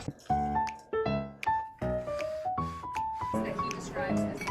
That he describes as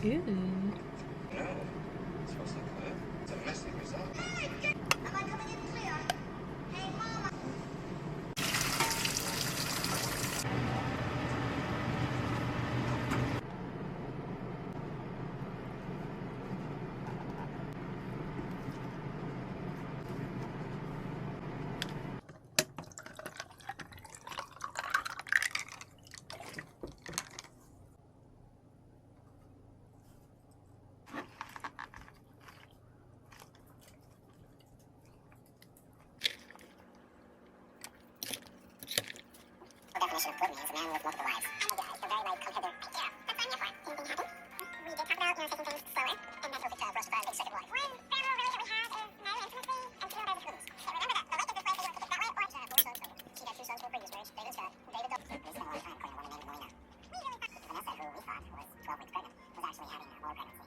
Ooh. No, it smells like good. It's a messy result. Am I coming in clear? Hey, Mama. Definition of good means a man with multiple lives. I'm a guy. The very like competitor. Yeah, that's what I'm here for. Anything happen? We did talk about, taking things slower, and that's what for us to find a second life. One family really that we have is no intimacy and 2 other schools. So remember that the lake is this way, they want to keep it that way, or 4 sons total. She had 2 sons from a previous marriage, David and Scott. David Douglas. We spent a lot of time calling a woman named Melina. We really thought Vanessa, who we thought was 12 weeks pregnant, was actually having a lower pregnancy.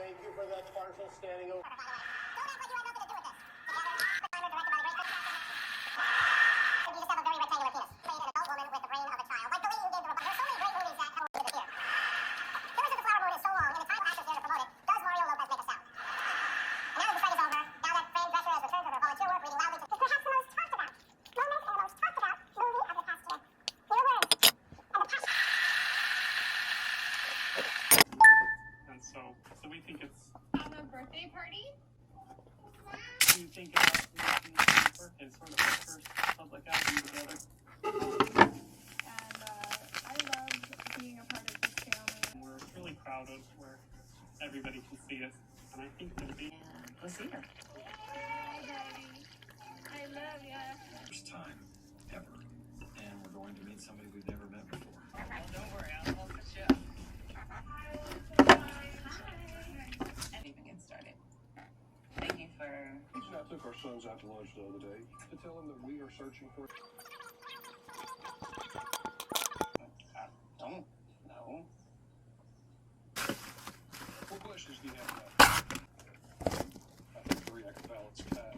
Thank you for that partial standing over. Don't act like you had nothing to do with this. Together, the timer directed by the great Chris You just have a very rectangular penis. Played an adult woman with the brain of a child. Like the lady who gave the report. There's so many great movies that come with the theater. The Rivers of the Flower Moon is so long, and the title actors there to promote it. Does Mario Lopez make a sound? And now that the fight is over, now that Fran Drescher has returned from her volunteer work, reading loudly to perhaps the most talked about moment and the most talked about movie of the past year. Your words and the passion. And so we think it's. Have a birthday party? You think about making the birthday sort of our first public outing together. And I love being a part of this family. We're really proud of where everybody can see us, and I think that we. Go see her. Hi, Daddy. I love ya. First time ever, and we're going to meet somebody we've never met before. Don't worry, I'll help the show. And even get started. Thank you for. I took our sons out to lunch the other day to tell them that we are searching for. I don't know. What questions do you have about? I think 3 I can balance cat.